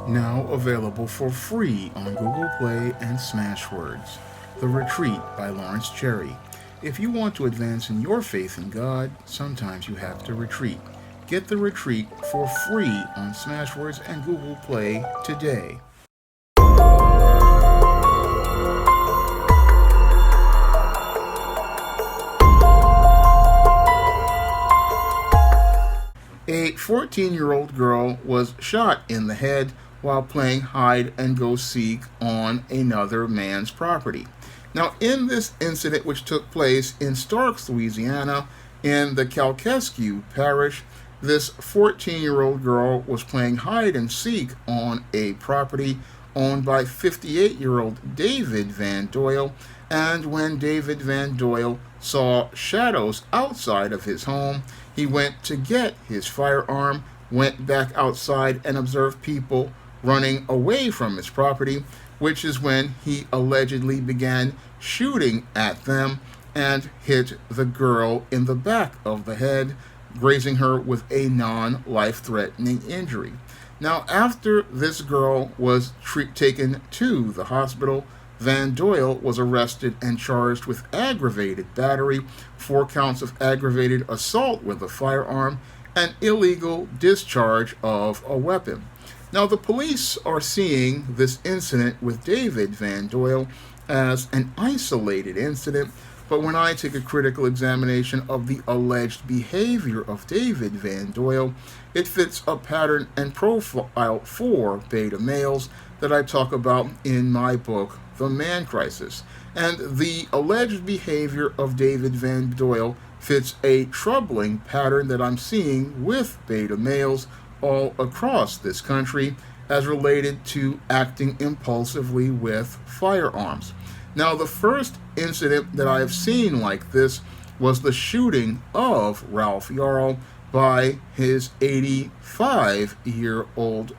Now available for free on Google Play and Smashwords. The Retreat by Lawrence Cherry. If you want to advance in your faith in God, sometimes you have to retreat. Get The Retreat for free on Smashwords and Google Play today. A 14-year-old girl was shot in the head while playing hide and go seek on another man's property. Now, in this incident, which took place in Starks, Louisiana, in the Calcasieu Parish, this 14-year-old girl was playing hide and seek on a property owned by 58-year-old David Van Doyle, and when David Van Doyle saw shadows outside of his home, he went to get his firearm, went back outside, and observed people running away from his property, which is when he allegedly began shooting at them and hit the girl in the back of the head, grazing her with a non-life-threatening injury. Now, after this girl was taken to the hospital, Van Doyle was arrested and charged with aggravated battery, 4 counts of aggravated assault with a firearm, and illegal discharge of a weapon. Now, the police are seeing this incident with David Van Doyle as an isolated incident, but when I take a critical examination of the alleged behavior of David Van Doyle, it fits a pattern and profile for beta males that I talk about in my book, The Man Crisis. And the alleged behavior of David Van Doyle fits a troubling pattern that I'm seeing with beta males all across this country as related to acting impulsively with firearms. Now, the first incident that I have seen like this was the shooting of Ralph Yarl by his 85-year-old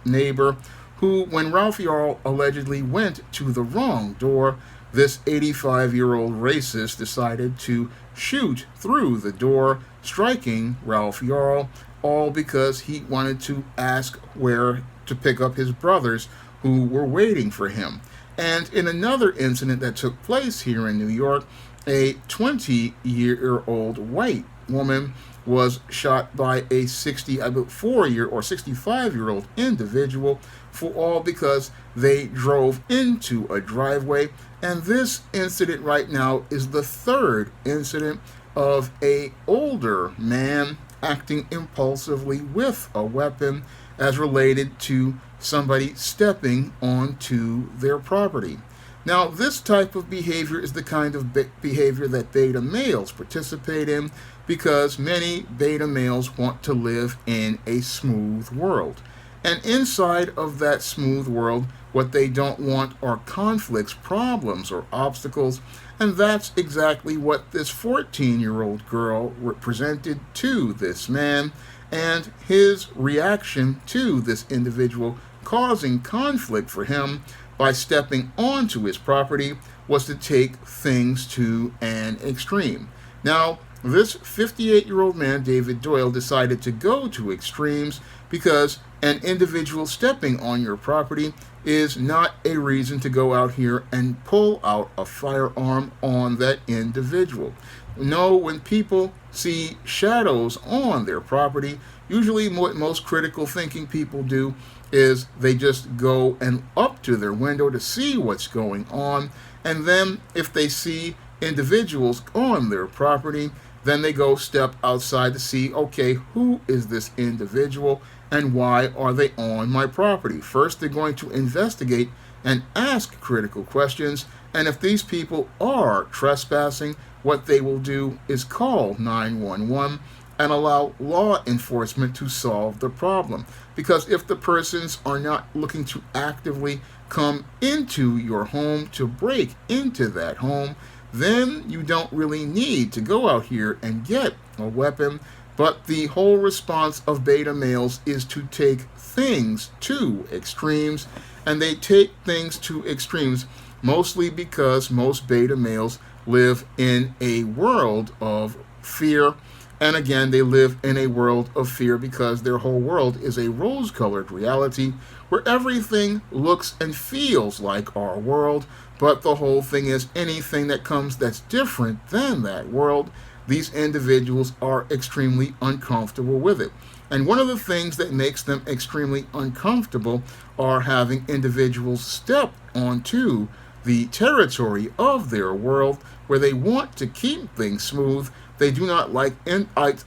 neighbor, who, when Ralph Yarl allegedly went to the wrong door, this 85-year-old racist decided to shoot through the door, striking Ralph Yarl, all because he wanted to ask where to pick up his brothers who were waiting for him. And in another incident that took place here in New York, a 20-year-old white woman was shot by a 65-year-old individual, for all because they drove into a driveway. And this incident right now is the third incident of an older man acting impulsively with a weapon as related to somebody stepping onto their property. Now, this type of behavior is the kind of behavior that beta males participate in because many beta males want to live in a smooth world. And inside of that smooth world, what they don't want are conflicts, problems, or obstacles. And that's exactly what this 14-year-old girl represented to this man, and his reaction to this individual causing conflict for him by stepping onto his property was to take things to an extreme. Now, this 58-year-old man, David Doyle, decided to go to extremes because an individual stepping on your property is not a reason to go out here and pull out a firearm on that individual. No, when people see shadows on their property, usually what most critical thinking people do is they just go and up to their window to see what's going on, and then if they see individuals on their property, then they go step outside to see, okay, who is this individual and why are they on my property? First, they're going to investigate and ask critical questions, and if these people are trespassing, what they will do is call 911 and allow law enforcement to solve the problem. Because if the persons are not looking to actively come into your home to break into that home, then you don't really need to go out here and get a weapon. But the whole response of beta males is to take things to extremes, and they take things to extremes mostly because most beta males live in a world of fear And again, they live in a world of fear because their whole world is a rose colored reality where everything looks and feels like our world. But the whole thing is anything that comes that's different than that world, these individuals are extremely uncomfortable with it. And one of the things that makes them extremely uncomfortable are having individuals step onto the territory of their world where they want to keep things smooth. They do not like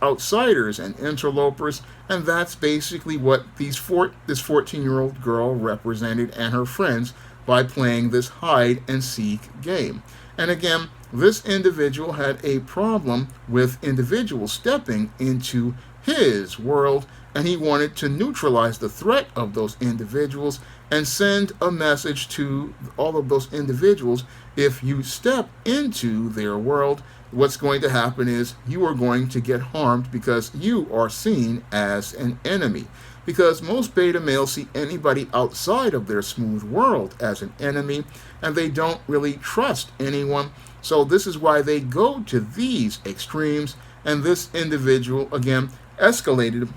outsiders and interlopers, and that's basically what this 14-year-old girl represented and her friends by playing this hide and seek game. And again, this individual had a problem with individuals stepping into his world, and he wanted to neutralize the threat of those individuals and send a message to all of those individuals. If you step into their world, what's going to happen is you are going to get harmed because you are seen as an enemy. Because most beta males see anybody outside of their smooth world as an enemy, and they don't really trust anyone. So this is why they go to these extremes, and this individual, again, escalated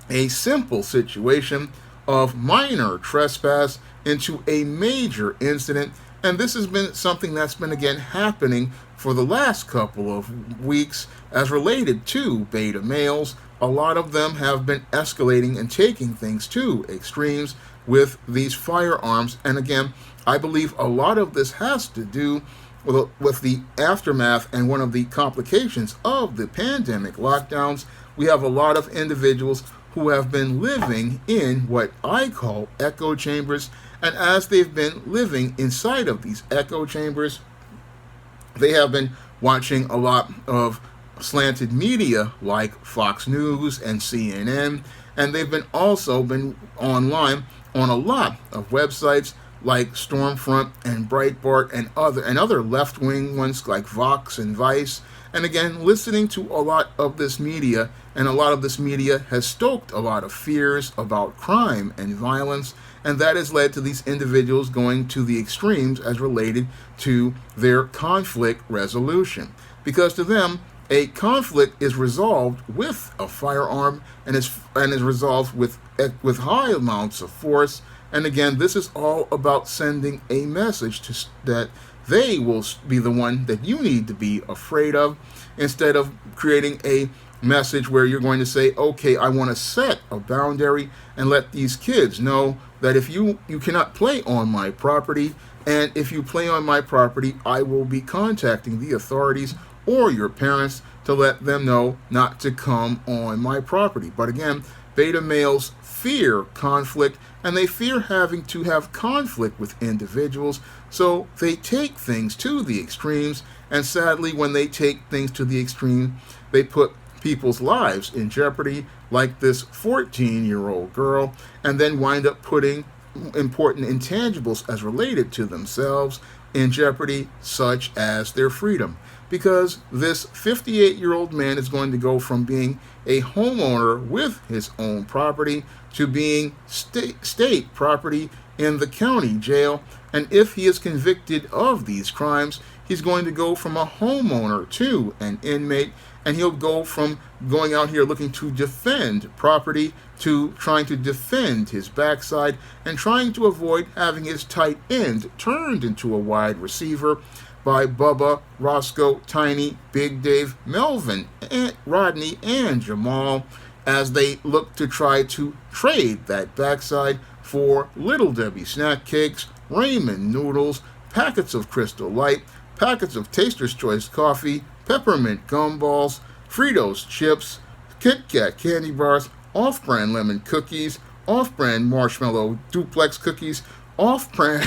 a simple situation of minor trespass into a major incident. And this has been something that's been again happening for the last couple of weeks as related to beta males. A lot of them have been escalating and taking things to extremes with these firearms. And again, I believe a lot of this has to do with the aftermath and one of the complications of the pandemic lockdowns. We have a lot of individuals who have been living in what I call echo chambers. And as they've been living inside of these echo chambers, they have been watching a lot of slanted media like Fox News and CNN. And they've been also been online on a lot of websites like Stormfront and Breitbart and other left-wing ones like Vox and Vice. And again, listening to a lot of this media, and a lot of this media has stoked a lot of fears about crime and violence, and that has led to these individuals going to the extremes as related to their conflict resolution. Because to them, a conflict is resolved with a firearm and is resolved with high amounts of force. And again, this is all about sending a message that they will be the one that you need to be afraid of, instead of creating a message where you're going to say, okay, I want to set a boundary and let these kids know that if you cannot play on my property, and if you play on my property, I will be contacting the authorities or your parents to let them know not to come on my property. But again, beta males fear conflict, and they fear having to have conflict with individuals, so they take things to the extremes. And sadly, when they take things to the extreme, they put people's lives in jeopardy, like this 14-year-old girl, and then wind up putting important intangibles as related to themselves in jeopardy, such as their freedom. Because this 58-year-old man is going to go from being a homeowner with his own property to being state property in the county jail. And if he is convicted of these crimes, he's going to go from a homeowner to an inmate, and he'll go from going out here looking to defend property to trying to defend his backside and trying to avoid having his tight end turned into a wide receiver by Bubba, Roscoe, Tiny, Big Dave, Melvin, Aunt Rodney, and Jamal, as they look to try to trade that backside for Little Debbie snack cakes, Raymond noodles, packets of Crystal Light, packets of Taster's Choice coffee, peppermint gumballs, Fritos chips, Kit Kat candy bars, off-brand lemon cookies, off-brand marshmallow duplex cookies, off-brand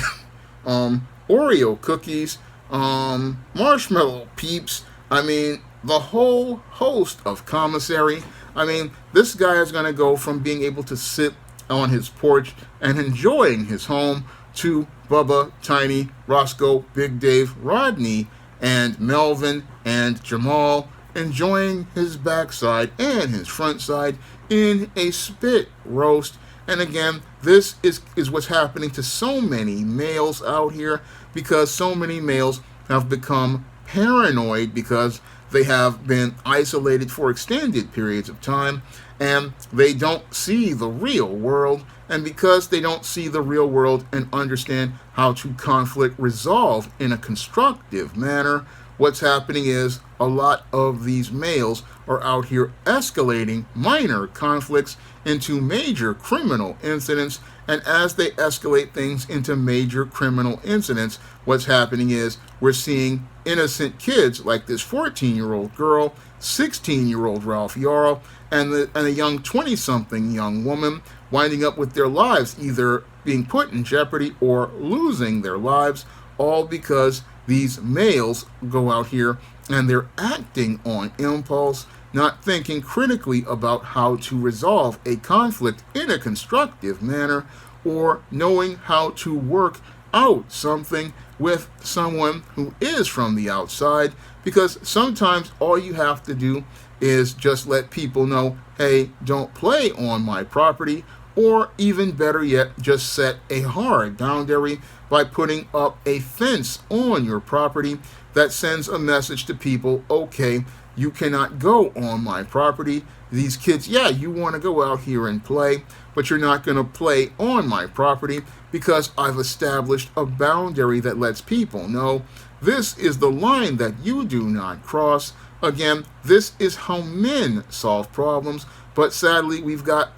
Oreo cookies, marshmallow peeps. I mean, the whole host of commissary. I mean, this guy is going to go from being able to sit on his porch and enjoying his home to Bubba, Tiny, Roscoe, Big Dave, Rodney, and Melvin, and Jamal enjoying his backside and his front side in a spit roast. And again, this is what's happening to so many males out here, because so many males have become paranoid because they have been isolated for extended periods of time, and they don't see the real world. And because they don't see the real world and understand how to conflict resolve in a constructive manner, what's happening is a lot of these males are out here escalating minor conflicts into major criminal incidents. And as they escalate things into major criminal incidents, what's happening is we're seeing innocent kids like this 14-year-old girl, 16-year-old Ralph Yarl, and a young 20-something young woman winding up with their lives either being put in jeopardy or losing their lives, all because these males go out here and they're acting on impulse, not thinking critically about how to resolve a conflict in a constructive manner, or knowing how to work out something with someone who is from the outside, because sometimes all you have to do is just let people know, hey, don't play on my property, or even better yet, just set a hard boundary by putting up a fence on your property that sends a message to people, okay, you cannot go on my property. These kids, yeah, you want to go out here and play, but you're not going to play on my property because I've established a boundary that lets people know this is the line that you do not cross. Again, this is how men solve problems, but sadly, we've got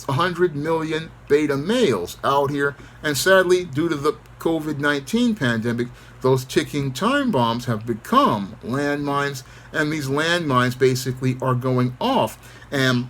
100 million beta males out here, and sadly, due to the COVID-19 pandemic, those ticking time bombs have become landmines, and these landmines basically are going off, and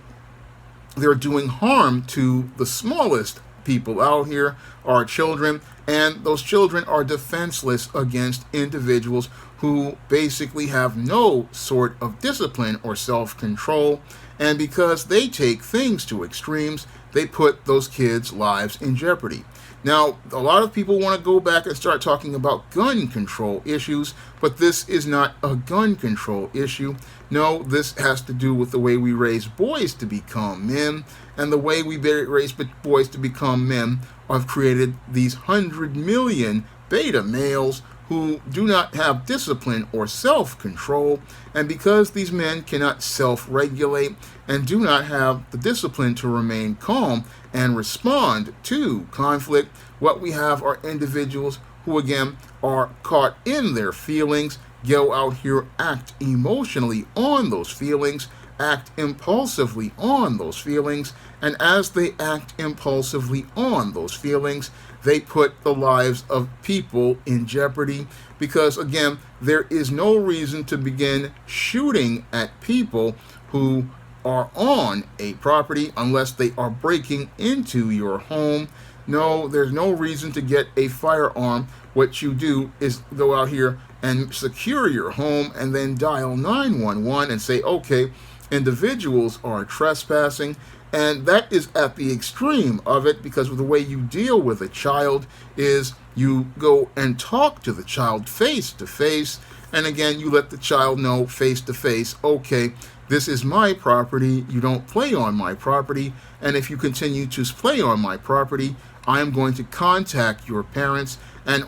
they're doing harm to the smallest people out here, our children, and those children are defenseless against individuals who basically have no sort of discipline or self-control, and because they take things to extremes, they put those kids' lives in jeopardy. Now, a lot of people want to go back and start talking about gun control issues, but this is not a gun control issue. No, this has to do with the way we raise boys to become men, and the way we raise boys to become men have created these 100 million beta males who do not have discipline or self-control, and because these men cannot self-regulate and do not have the discipline to remain calm and respond to conflict, what we have are individuals who again are caught in their feelings, go out here, act emotionally on those feelings, act impulsively on those feelings, and as they act impulsively on those feelings, they put the lives of people in jeopardy, because again, there is no reason to begin shooting at people who are on a property unless they are breaking into your home. No, there's no reason to get a firearm. What you do is go out here and secure your home and then dial 911 and say, okay, individuals are trespassing. And that is at the extreme of it, because the way you deal with a child is you go and talk to the child face to face. And again, you let the child know face to face, okay, this is my property. You don't play on my property. And if you continue to play on my property, I am going to contact your parents,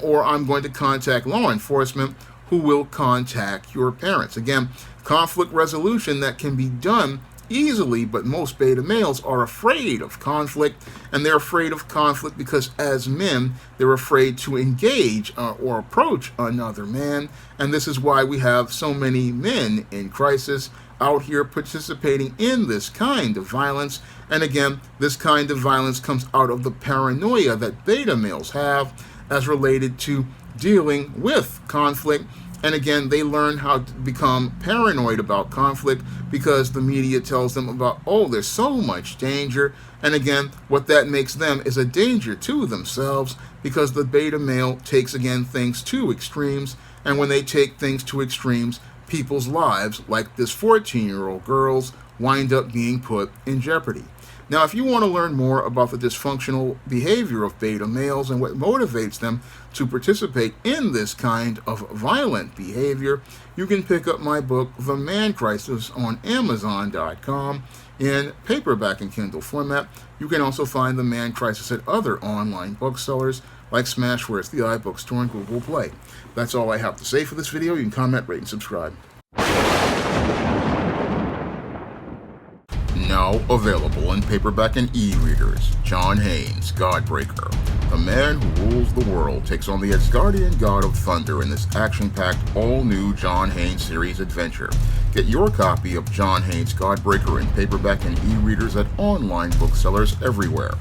or I'm going to contact law enforcement, who will contact your parents. Again, conflict resolution that can be done easily, but most beta males are afraid of conflict, and they're afraid of conflict because as men, they're afraid to engage or approach another man, and this is why we have so many men in crisis out here participating in this kind of violence. And again, this kind of violence comes out of the paranoia that beta males have as related to dealing with conflict. And again, they learn how to become paranoid about conflict because the media tells them about, oh, there's so much danger. And again, what that makes them is a danger to themselves, because the beta male takes, again, things to extremes. And when they take things to extremes, people's lives, like this 14-year-old girl's, wind up being put in jeopardy. Now, if you want to learn more about the dysfunctional behavior of beta males and what motivates them to participate in this kind of violent behavior, you can pick up my book, The Man Crisis, on Amazon.com. in paperback and Kindle format. You can also find The Man Crisis at other online booksellers like Smashwords, the iBookstore, and Google Play. That's all I have to say for this video. You can comment, rate, and subscribe. Now available in paperback and e-readers, John Haynes' Godbreaker. The man who rules the world takes on the Asgardian god of thunder in this action-packed, all-new John Haynes series adventure. Get your copy of John Haynes' Godbreaker in paperback and e-readers at online booksellers everywhere.